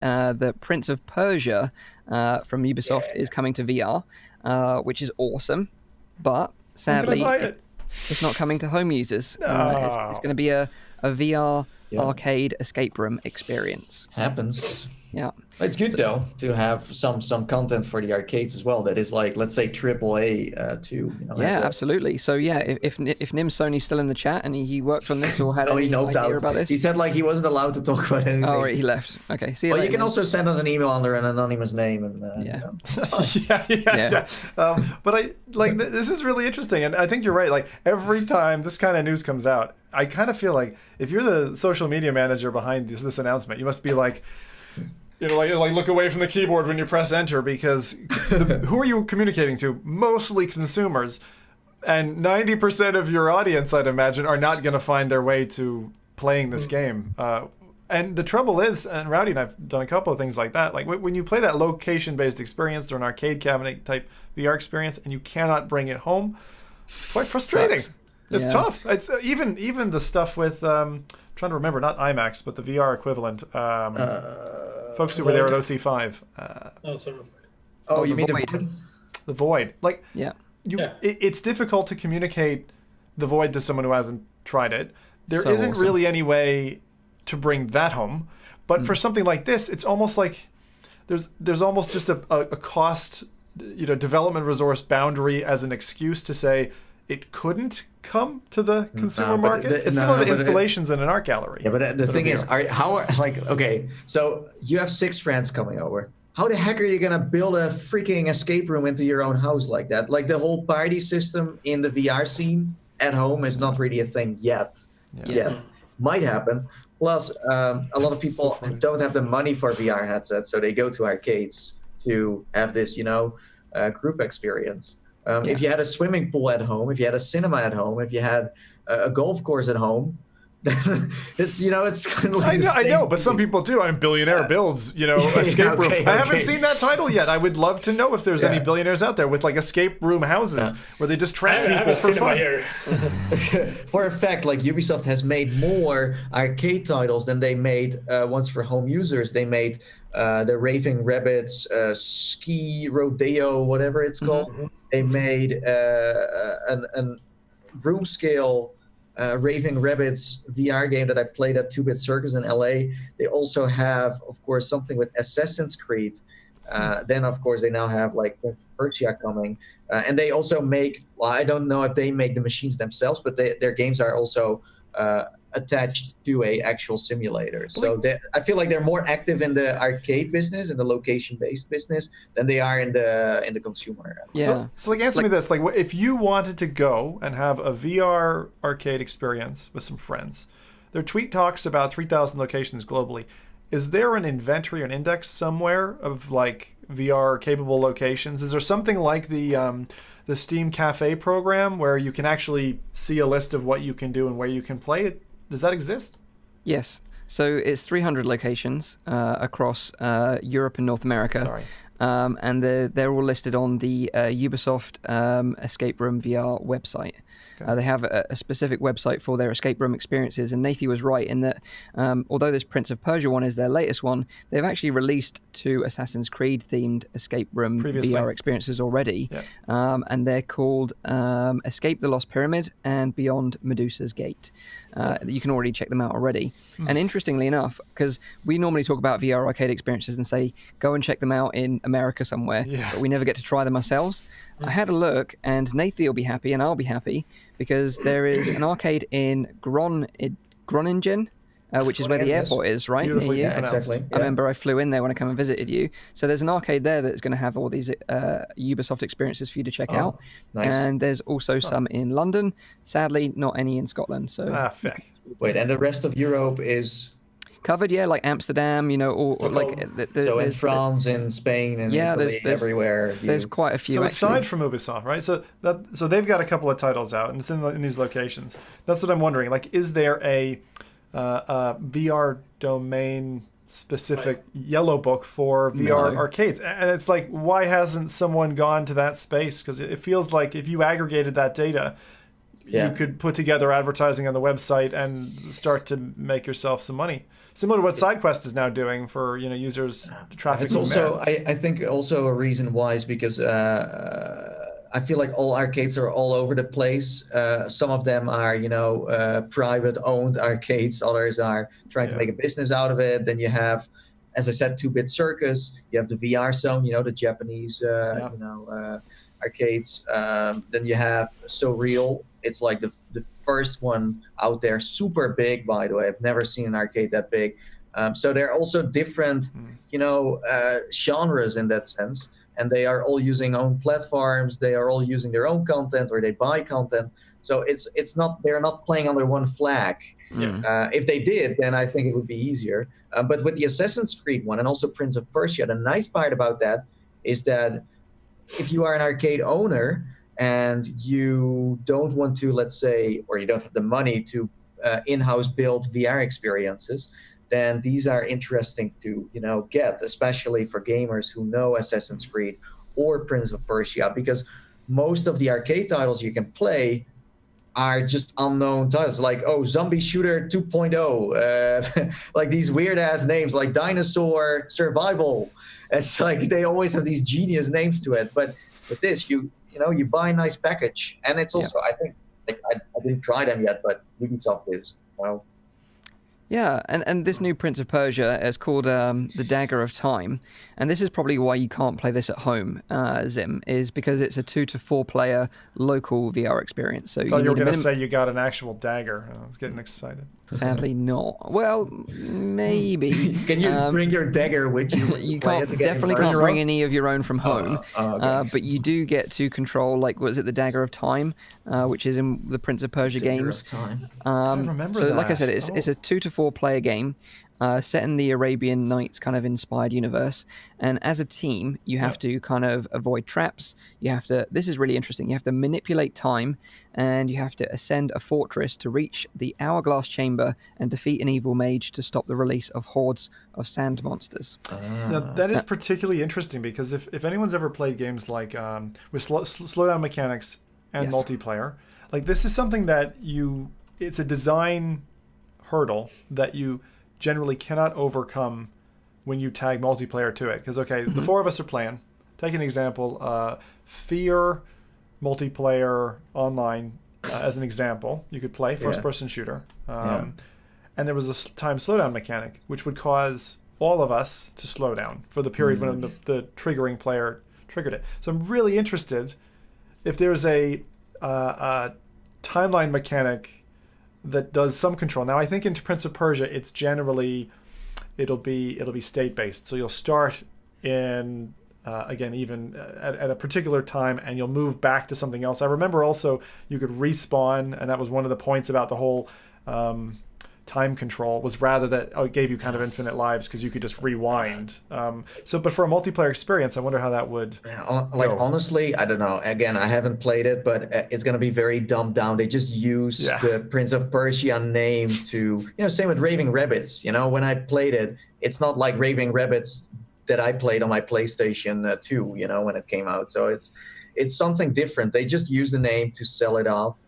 the Prince of Persia from Ubisoft is coming to VR, which is awesome, but sadly it's not coming to home users. It's going to be a VR arcade escape room experience. Happens. Yeah, it's good though to have some content for the arcades as well. That is like, let's say, AAA too. Yeah, absolutely. So yeah, if Nim Sony's still in the chat and he worked on this or had any idea about this, he said like he wasn't allowed to talk about anything. Oh, right, he left. Okay, see you later. You can also send us an email under an anonymous name, and yeah. But I like this is really interesting, and I think you're right. Like every time this kind of news comes out, I kind of feel like if you're the social media manager behind this announcement, you must be like, like look away from the keyboard when you press enter, because who are you communicating to? Mostly consumers, and 90% of your audience, I'd imagine, are not going to find their way to playing this game. And the trouble is, and Rowdy and I've done a couple of things like that. Like when you play that location-based experience or an arcade cabinet type VR experience, and you cannot bring it home, it's quite frustrating. It's tough. It's even the stuff with I'm trying to remember, not IMAX, but the VR equivalent. Folks who were there at OC5. You mean Void. The Void. Like, it's difficult to communicate the Void to someone who hasn't tried it. There isn't really any way to bring that home. But for something like this, it's almost like there's almost just a cost, development resource boundary as an excuse to say it couldn't come to the consumer market. It's similar to installations in an art gallery. Yeah, but the thing is, so you have 6 friends coming over. How the heck are you going to build a freaking escape room into your own house like that? Like the whole party system in the VR scene at home is not really a thing yet. Might happen. Plus, a lot of people don't have the money for VR headsets, so they go to arcades to have this, group experience. If you had a swimming pool at home, if you had a cinema at home, if you had a golf course at home, it's kind of like I know, but some people do. Billionaire builds, escape room. I haven't seen that title yet. I would love to know if there's any billionaires out there with like escape room houses where they just trap people for fun. For a fact, like Ubisoft has made more arcade titles than they made ones for home users. They made the Raving Rabbits Ski Rodeo, whatever it's called. Mm-hmm. They made an room scale Raving Rabbits VR game that I played at 2-Bit Circus in LA. They also have, of course, something with Assassin's Creed. Then, of course, they now have like Persia coming. And they also make, I don't know if they make the machines themselves, but their games are also attached to a actual simulator. So I feel like they're more active in the arcade business and the location-based business than they are in the consumer. Yeah. So answer me this: like, if you wanted to go and have a VR arcade experience with some friends, their tweet talks about 3,000 locations globally. Is there an inventory or an index somewhere of like VR capable locations? Is there something like the Steam Cafe program where you can actually see a list of what you can do and where you can play it? Does that exist? Yes. So it's 300 locations across Europe and North America. Sorry. And they're all listed on the Ubisoft Escape Room VR website. Okay. They have a specific website for their escape room experiences, and Nathy was right in that although this Prince of Persia one is their latest one, they've actually released 2 Assassin's Creed themed escape room VR experiences already, and they're called Escape the Lost Pyramid and Beyond Medusa's Gate. You can already check them out already. And interestingly enough, because we normally talk about VR arcade experiences and say, go and check them out in America somewhere, but we never get to try them ourselves. I had a look, and Nathy will be happy, and I'll be happy, because there is an arcade in Groningen, which is where the airport is, right? Near you. Exactly. I remember I flew in there when I come and visited you. So there's an arcade there that's going to have all these Ubisoft experiences for you to check out. Nice. And there's also some in London. Sadly, not any in Scotland. So. Wait, and the rest of Europe is covered, like Amsterdam, or like so in France, in Spain, and Italy, there's everywhere. There's quite a few. So aside from Ubisoft, right? So they've got a couple of titles out, and it's in these locations. That's what I'm wondering. Like, is there a VR domain specific yellow book for VR arcades? And it's like, why hasn't someone gone to that space? Because it feels like if you aggregated that data, you could put together advertising on the website and start to make yourself some money. similar to what SideQuest is now doing for users traffic. It's also I think also a reason why is because I feel like all arcades are all over the place. Some of them are private owned arcades. Others are trying to make a business out of it. Then you have, as I said, 2-Bit Circus. You have the VR Zone, the Japanese arcades. Then you have So Real. It's like the first one out there, super big, by the way. I've never seen an arcade that big. So they're also different, genres in that sense. And they are all using own platforms. They are all using their own content, or they buy content. So they're not playing under one flag. If they did, then I think it would be easier. But with the Assassin's Creed one and also Prince of Persia, the nice part about that is that if you are an arcade owner and you don't want to, let's say, or you don't have the money to in-house build VR experiences, then these are interesting to get, especially for gamers who know Assassin's Creed or Prince of Persia, because most of the arcade titles you can play are just unknown titles, like Zombie Shooter 2.0, like these weird ass names like Dinosaur Survival. It's like they always have these genius names to it. But with this, you buy a nice package, and it's also I think I didn't try them yet, but Ubisoft is. Well. Yeah, and this new Prince of Persia is called The Dagger of Time, and this is probably why you can't play this at home, Zim, is because it's a 2 to 4 player local VR experience. So I thought you were going to say you got an actual dagger. I was getting excited. Sadly not. Well, maybe. Can you bring your dagger with you? You definitely can't bring any of your own from home, okay. But you do get to control, was it the Dagger of Time, which is in the Prince of Persia games. Dagger of Time. I remember so that. Like I said, it's a 2 to 4 player game. Set in the Arabian Nights kind of inspired universe, and as a team you have to kind of avoid traps. This is really interesting, you have to manipulate time, and you have to ascend a fortress to reach the hourglass chamber and defeat an evil mage to stop the release of hordes of sand monsters. Now that is particularly interesting, because if anyone's ever played games like with slowdown mechanics and multiplayer, like this is something that it's a design hurdle that you generally cannot overcome when you tag multiplayer to it. Because, the 4 of us are playing. Take an example. Fear multiplayer online as an example. You could play first-person shooter. And there was a time slowdown mechanic, which would cause all of us to slow down for the period when the triggering player triggered it. So I'm really interested if there's a timeline mechanic that does some control. Now I think in Prince of Persia it's generally it'll be state based. So you'll start in even at a particular time, and you'll move back to something else. I remember also you could respawn, and that was one of the points about the whole time control, was rather that it gave you kind of infinite lives because you could just rewind. But for a multiplayer experience, I wonder how that would go. Honestly, I don't know. Again, I haven't played it, but it's going to be very dumbed down. They just use the Prince of Persia name to, same with Raving Rabbids. When I played it, it's not like Raving Rabbids that I played on my PlayStation 2, when it came out. So it's something different. They just use the name to sell it off.